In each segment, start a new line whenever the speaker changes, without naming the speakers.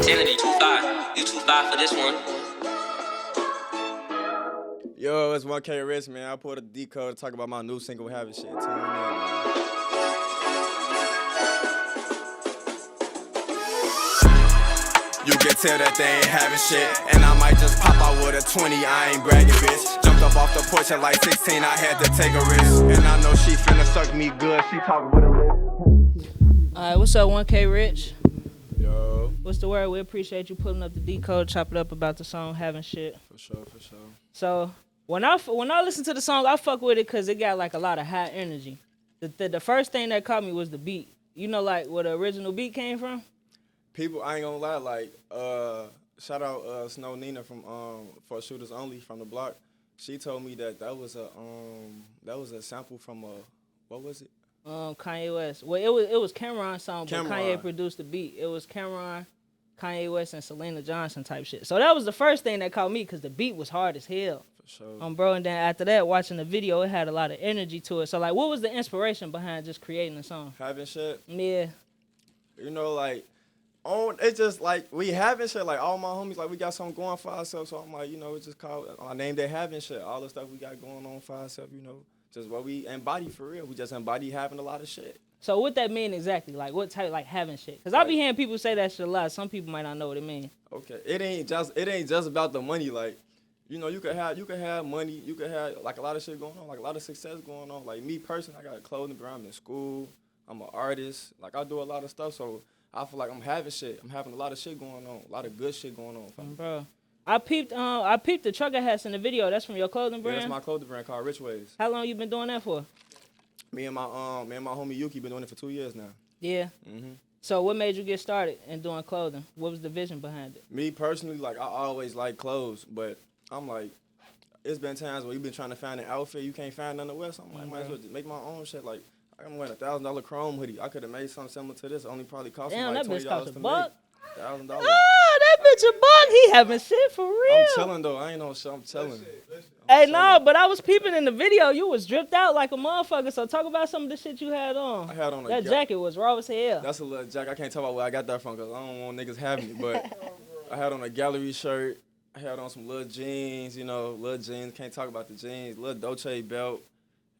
Kennedy, too far. You too far for this one.
Yo, it's 1K RICCH, man. I pulled a DeCode to talk about my new single, Havin Shit. Tune in, man. You can tell that they ain't having shit. And I might just pop out with a 20, I ain't bragging, bitch. Jumped up off the porch at like 16, I had to take a risk. And I know she finna suck me good, she talk with a lip.
Alright, what's up, 1K RICCH?
Yo.
What's the word? We appreciate you pulling up the DeCode, chop it up about the song Havin Shit.
For sure, for sure.
So, when I listen to the song, I fuck with it because it got like a lot of high energy. The first thing that caught me was the beat. You know, like where the original beat came from?
People, I ain't gonna lie, like, shout out Snow Nina from for Shooters Only from the block. She told me that was a sample from what was it?
Kanye West. Well, it was Cameron's song, but Kanye produced the beat. It was Cameron, Kanye West, and Selena Johnson type shit. So that was the first thing that caught me because the beat was hard as hell.
For sure.
Bro, and then after that, watching the video, it had a lot of energy to it. So like, what was the inspiration behind just creating the song?
Havin Shit.
Yeah.
You know, like. It's just like we having shit, like all my homies, like we got something going for ourselves. So I'm like, you know, it's just called, I named it Havin Shit. All the stuff we got going on for ourselves, you know, just what we embody for real. We just embody having a lot of shit.
So what that mean exactly? Like what type, like having shit? Because I be hearing people say that shit a lot. Some people might not know what it mean.
Okay, it ain't just about the money. Like, you know, you could have money, you could have like a lot of shit going on, like a lot of success going on. Like me personally, I got a clothing brand, I'm in school, I'm an artist, like I do a lot of stuff. So I feel like I'm having shit. I'm having a lot of shit going on, a lot of good shit going on.
Bro, I peeped the trucker hats in the video. That's from your clothing brand?
Yeah, that's my clothing brand called RicchWays.
How long you been doing that for?
Me and my homie Yuki been doing it for 2 years now.
Yeah. So what made you get started in doing clothing? What was the vision behind it? Me
personally, like I always liked clothes, but I'm like, it's been times where you've been trying to find an outfit, you can't find none the West. I'm like, might as well just make my own shit. Like, I'm wearing a $1,000 Chrome hoodie. I could have made something similar to this. It only probably cost me like $20 to make. $1,000.
Oh, that bitch a buck. He having shit for real.
I'm chilling though. I ain't no shit. I'm chilling.
Hey, no, but I was peeping in the video. You was dripped out like a motherfucker. So talk about some of the shit you had on.
I had on
that jacket was raw as hell.
That's a little jacket. I can't talk about where I got that from because I don't want niggas having it. But I had on a gallery shirt. I had on some little jeans. You know, little jeans. Can't talk about the jeans. Little Dolce belt.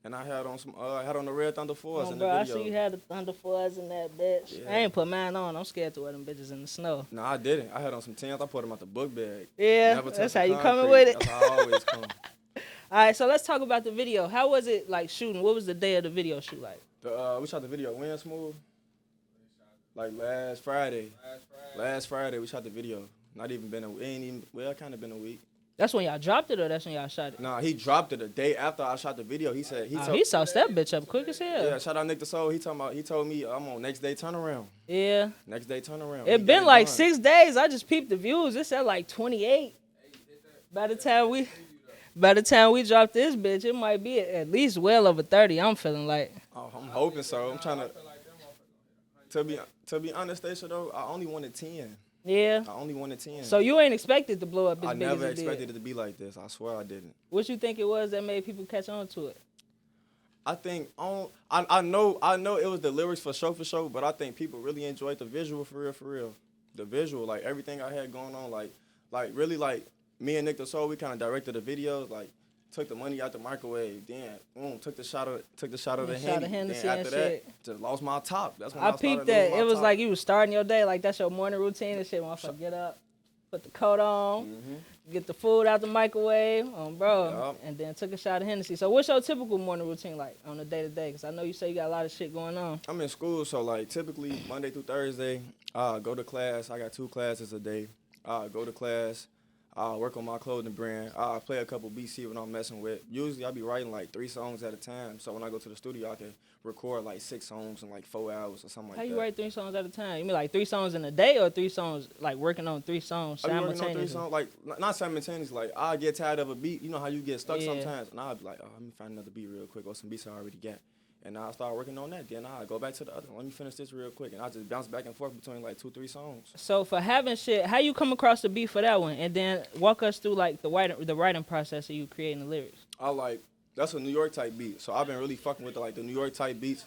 And I had on some, the Red Thunder 4s in the video.
I see you had the Thunder 4s in that bitch. Yeah. I ain't put mine on. I'm scared to wear them bitches in the snow.
No, I didn't. I had on some 10s. I put them out the book bag.
Yeah, that's how you coming with it.
That's how I always come.
All right, so let's talk about the video. How was it like shooting? What was the day of the video shoot like?
We shot the video Wind Smooth. Like last Friday. Last Friday we shot the video. Not even been kind of been a week.
That's when y'all dropped it, or that's when y'all shot it?
Nah, he dropped it a day after I shot the video. He said
he saw that bitch up quick as hell.
Yeah, shout out NickTheSoul. He told me I'm on next day turnaround.
Yeah.
Next day turnaround.
It been like 6 days. I just peeped the views. It's at like 28. By the time we drop this bitch, it might be at least well over 30. I'm feeling like.
Oh, I'm hoping so. I'm trying to be honest, Stacia, though, I only wanted 10.
Yeah.
I only wanted 10.
So you ain't expected to blow up as
I
big
never
as it
expected
did.
it to be like this. I swear I didn't.
What you think it was that made people catch on to it?
I think I know it was the lyrics for sure, but I think people really enjoyed the visual for real. The visual, like everything I had going on, like really like me and NickTheSoul, we kind of directed the videos, like took the money out the microwave, then boom, took the shot of the Hennessy. Then after that, just lost my top. That's when I
peeped that. It was like you was starting your day, like that's your morning routine and shit. Motherfucker, get up, put the coat on, get the food out the microwave, bro, and then took a shot of Hennessy. So what's your typical morning routine like on a day-to-day? Because I know you say you got a lot of shit going on.
I'm in school, so like typically Monday through Thursday, go to class. I got 2 classes a day. Go to class. Work on my clothing brand. I play a couple beats here when I'm messing with. Usually I be writing like 3 songs at a time. So when I go to the studio, I can record like 6 songs in like 4 hours or something like that.
How you write 3 songs at a time? You mean like 3 songs in a day or 3 songs, like working on 3 songs simultaneously?
I be working on 3 songs, like not simultaneously. Like I get tired of a beat. You know how you get stuck sometimes. And I'll be like, let me find another beat real quick or some beats I already got. And I'll start working on that. Then I'll go back to the other one. Let me finish this real quick. And I'll just bounce back and forth between like 2-3 songs.
So for Havin Shit, how you come across the beat for that one? And then walk us through like the writing process of you creating the lyrics.
That's a New York type beat. So I've been really fucking with the New York type beats,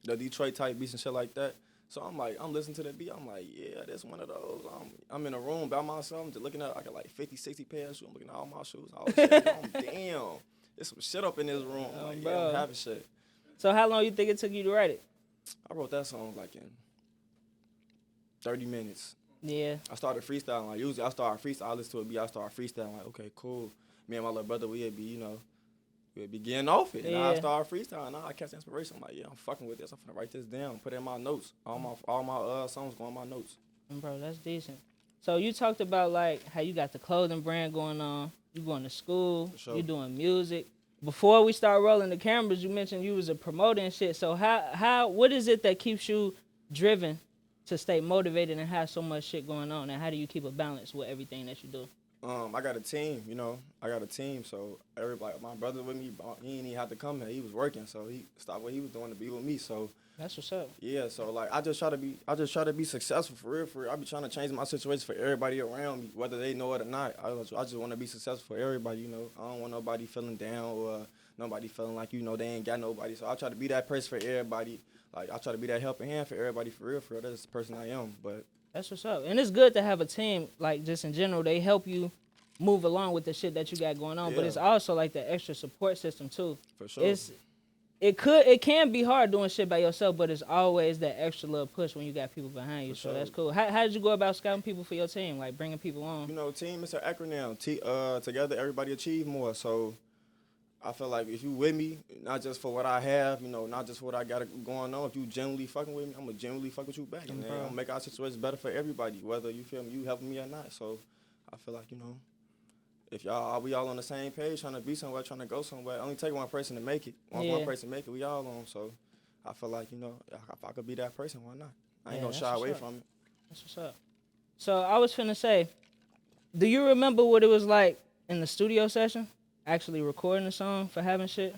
the Detroit type beats and shit like that. So I'm like, I'm listening to the beat. I'm like, yeah, that's one of those. I'm in a room by myself. I'm just looking at, I got like 50, 60 pairs of shoes. I'm looking at all my shoes. All this shit. Damn, there's some shit up in this room. I'm like, yeah, I'm having shit.
So how long you think it took you to write it?
I wrote that song like in 30 minutes.
Yeah.
I started freestyling. Like, usually I start freestyle. I listen to a beat. I start freestyling. Like, okay, cool. Me and my little brother, we'd be getting off it. And I started freestyling. Now I catch inspiration. I'm like, yeah, I'm fucking with this. I'm finna write this down, put it in my notes. All my songs go in my notes.
Bro, that's decent. So you talked about like how you got the clothing brand going on. You going to school.
Sure.
You doing music. Before we start rolling the cameras, you mentioned you was a promoter and shit. So what is it that keeps you driven to stay motivated and have so much shit going on? And how do you keep a balance with everything that you do?
I got a team, I got a team, so everybody, my brother with me, he didn't even have to come here. He was working, so he stopped what he was doing to be with me. So
that's what's up.
Yeah, so like I just try to be successful for real. I be trying to change my situation for everybody around me, whether they know it or not. I just want to be successful for everybody, I don't want nobody feeling down or nobody feeling like, they ain't got nobody. So I try to be that person for everybody. Like I try to be that helping hand for everybody for real. That's the person I am. But
that's what's up. And it's good to have a team, like just in general. They help you move along with the shit that you got going on. Yeah. But it's also like the extra support system too.
For sure.
It can be hard doing shit by yourself, but it's always that extra little push when you got people behind you.
For
so
sure.
That's cool. How did you go about scouting people for your team, like bringing people on?
Team is an acronym. Together, everybody achieve more. So I feel like if you with me, not just for what I have, not just what I got going on, if you genuinely fucking with me, I'm going to genuinely fuck with you back. And then I'm going to make our situation better for everybody, whether you feel me, you helping me or not. So I feel like, if we all on the same page, trying to be somewhere, trying to go somewhere, only take one person to make it. One person make it, we all on. So I feel like, if I could be that person, why not? I ain't going to shy away from it.
That's what's up. So I was finna say, do you remember what it was like in the studio session? Actually recording a song for Havin Shit?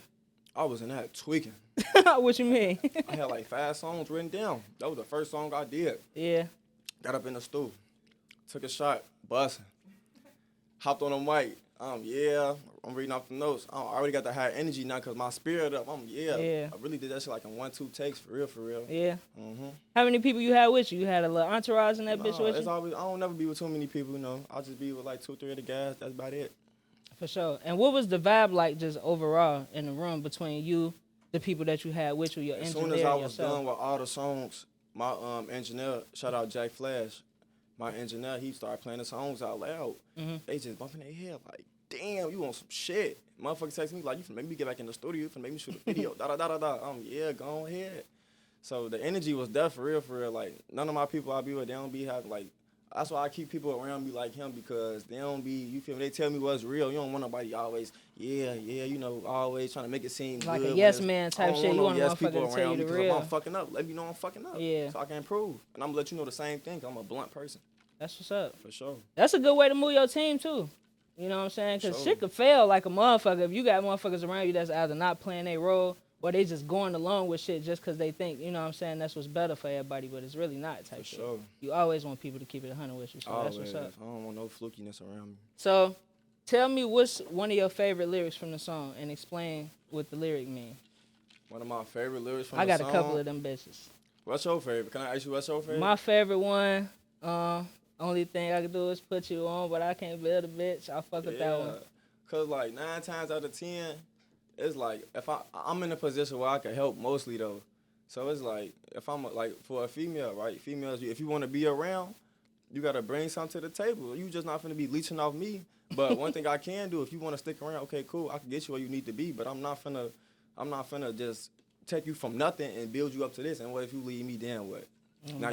I was in that tweaking.
What you mean?
I had like 5 songs written down. That was the first song I did.
Yeah.
Got up in the stool, took a shot, busting. Hopped on the mic. I'm reading off the notes. I already got the high energy now because my spirit up. I really did that shit like in 1-2 takes for real.
Yeah.
Mm-hmm.
How many people you had with you? You had a little entourage in that bitch with you?
I don't never be with too many people, I'll just be with like 2-3 of the guys. That's about it.
For sure. And what was the vibe like just overall in the room between you, the people that you had with you, your engineer,
as soon as I was
yourself?
done with all the songs, my engineer, shout out Jack Flash, my engineer, he started playing the songs out loud. Mm-hmm. They just bumping their head like, damn, you want some shit. Motherfucker text me like, you finna make me get back in the studio, you finna make me shoot a video, da-da-da-da-da. Yeah, go ahead. So the energy was there for real. Like, none of my people I be with, they don't be having, like, that's why I keep people around me like him because they don't be, you feel me, they tell me what's real. You don't want nobody always, always trying to make it seem
like
good.
Like a yes man type shit. You want a motherfucker to tell you the real.
If I'm fucking up, let me know I'm fucking up.
Yeah.
So I can improve. And I'm gonna let you know the same thing. I'm a blunt person.
That's what's up.
For sure.
That's a good way to move your team too. You know what I'm saying? Because shit could fail like a motherfucker. If you got motherfuckers around you that's either not playing their role or they just going along with shit just because they think, you know what I'm saying, that's what's better for everybody, but it's really not type shit.
Sure.
You always want people to keep it 100 with you, so
always.
That's what's up.
I don't want no flukiness around me.
So, tell me what's one of your favorite lyrics from the song and explain what the lyric mean.
One of my favorite lyrics from the song?
I got a couple of them bitches.
What's your favorite? Can I ask you what's your favorite?
My favorite one, only thing I can do is put you on, but I can't build a bitch. I fuck with that one.
Because like 9 times out of 10, it's like, if I'm in a position where I can help mostly, though. So it's like, if I'm, like, for a female, right? Females, if you want to be around, you got to bring something to the table. You just not finna be leeching off me. But one thing I can do, if you want to stick around, okay, cool, I can get you where you need to be. But I'm not finna just take you from nothing and build you up to this. And what if you leave me, then what? Now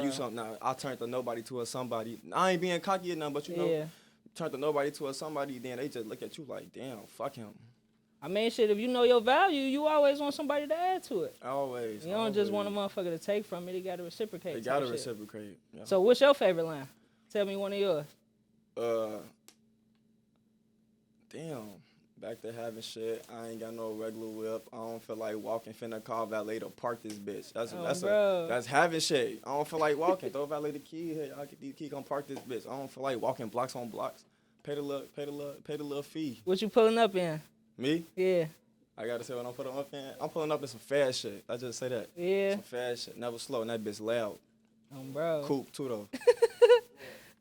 I turned to nobody to a somebody. I ain't being cocky or nothing, but you know, turn to nobody to a somebody, then they just look at you like, damn, fuck him.
I mean, shit, if you know your value, you always want somebody to add to it.
Always.
You don't just want a motherfucker to take from it. They got to reciprocate.
They got to reciprocate. Yeah.
So what's your favorite line? Tell me one of yours.
Damn. Back to Havin Shit. I ain't got no regular whip. I don't feel like walking. Finna call valet to park this bitch. That's Havin Shit. I don't feel like walking. Throw valet the key here. I'll get the key. Gonna park this bitch. I don't feel like walking blocks on blocks. Pay the little fee.
What you pulling up in?
Me?
Yeah.
I gotta say what I'm pulling up in. I'm pulling up in some fast shit. I just say that.
Yeah.
Some fast shit. Never slow. And that bitch loud.
Bro.
Coupe too though.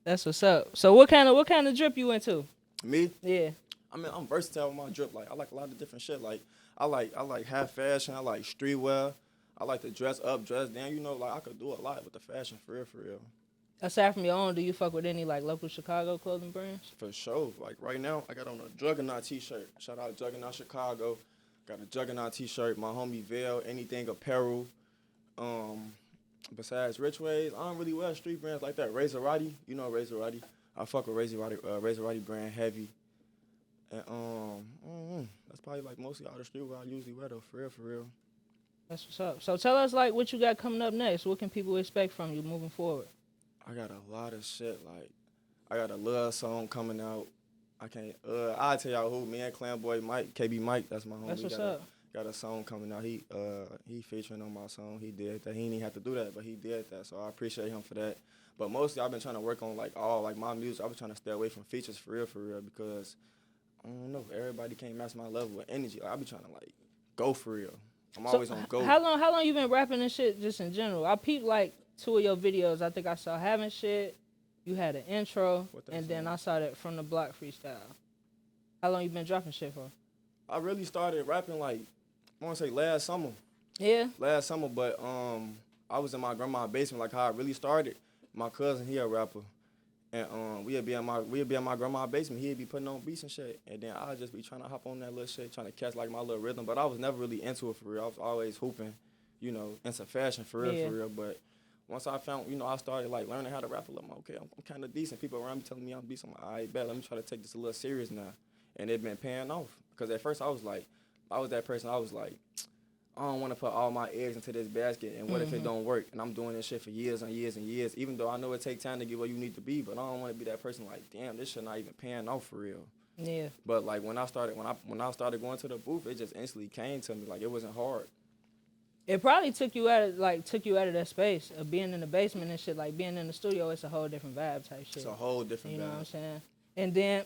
That's what's up. So what kind of drip you into?
Me?
Yeah.
I mean, I'm versatile with my drip. Like, I like a lot of different shit. Like, I like half fashion. I like streetwear. I like to dress up, dress down. You know, like, I could do a lot with the fashion, for real, for real.
Aside from your own, do you fuck with any, like, local Chicago clothing brands?
For sure. Like, right now, I got on a Juggernaut t-shirt. Shout out to Juggernaut Chicago. Got a Juggernaut t-shirt. My homie Vail, anything apparel. Besides RicchWays, I don't really wear street brands like that. Razor Roddy, you know Razor Roddy. I fuck with Razor Roddy brand heavy. And that's probably like mostly all the streetwear I usually wear though, for real, for real.
That's what's up. So tell us like what you got coming up next. What can people expect from you moving forward?
I got a lot of shit. Like, I got a love song coming out. I can't. I'll tell y'all who. Me and Clan Boy Mike, KB Mike. That's my homie.
That's what's up.
Got a song coming out. He featuring on my song. He did that. He didn't even have to do that, but he did that. So I appreciate him for that. But mostly I've been trying to work on like all like my music. I've been trying to stay away from features for real, because I don't know. Everybody can't match my level of energy. Like, I be trying to like go for real. I'm always on go.
How long you been rapping and shit just in general? I peeped like 2 of your videos. I think I saw Havin Shit. You had an intro, and then I saw that From the Block freestyle. How long you been dropping shit for?
I really started rapping like, I want to say last summer.
Yeah.
Last summer, but I was in my grandma's basement. Like how I really started. My cousin, he a rapper, and we'd be in my grandma's basement. He'd be putting on beats and shit, and then I'd just be trying to hop on that little shit, trying to catch like my little rhythm. But I was never really into it for real. I was always hooping, you know, into fashion for real, But once I found, you know, I started like learning how to rap a little more. Okay, I'm kind of decent. People around me telling me I'm decent. I'm like, all right, bet. Let me try to take this a little serious now, and it been paying off. Because at first I was that person. I was like, I don't want to put all my eggs into this basket, and what if it don't work? And I'm doing this shit for years and years and years, even though I know it takes time to get where you need to be, but I don't want to be that person like, damn, this shit not even paying off for real.
Yeah.
But like when I started going to the booth, it just instantly came to me. Like it wasn't hard.
It probably took you out of that space of being in the basement and shit. Like being in the studio, it's a whole different vibe type shit.
It's a whole different vibe.
You know what I'm saying? And then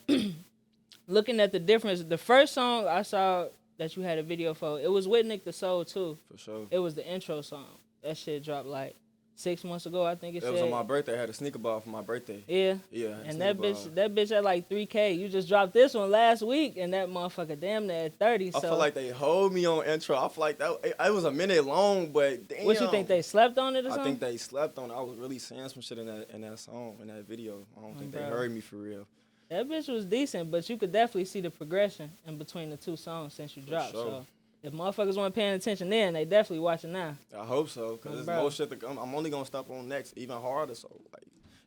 looking at the difference, the first song I saw that you had a video for, it was with NickTheSoul too. For sure. It was the intro song. That shit dropped like 6 months ago, I think it said.
It was on my birthday. I had a sneaker ball for my birthday.
Yeah.
Yeah.
And that bitch had like 3K. You just dropped this one last week, and that motherfucker damn near at 30.
I feel like they hold me on intro. I feel like that it was a minute long, but damn.
What you think, they slept on it or something?
I think they slept on it. I was really saying some shit in that song, in that video. I don't think they heard me for real.
That bitch was decent, but you could definitely see the progression in between the two songs since you dropped. Sure. So if motherfuckers weren't paying attention then, they definitely watching now.
I hope so, because there's more shit to come. I'm only going to stop on next, even harder. So, like,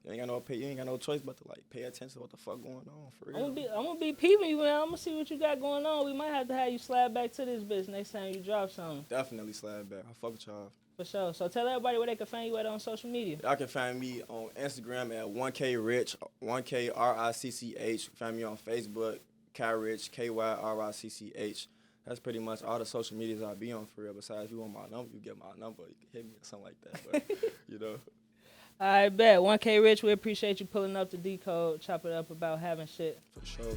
you ain't got no choice but to, like, pay attention to what the fuck going on, for real.
I'm going to be peeping you, man. I'm going to see what you got going on. We might have to have you slide back to this bitch next time you drop something.
Definitely slide back. I fuck with y'all.
For sure. So tell everybody where they can find you at on social media.
Y'all can find me on Instagram at 1KRicch, 1KRICCH. Find me on Facebook, KRicch, KYRICCH. That's pretty much all the social medias I be on for real. Besides, if you want my number, you get my number. You can hit me or something like that. But, you know.
All right, bet. 1K Rich, we appreciate you pulling up the DeCode, chop it up about Havin Shit.
For sure.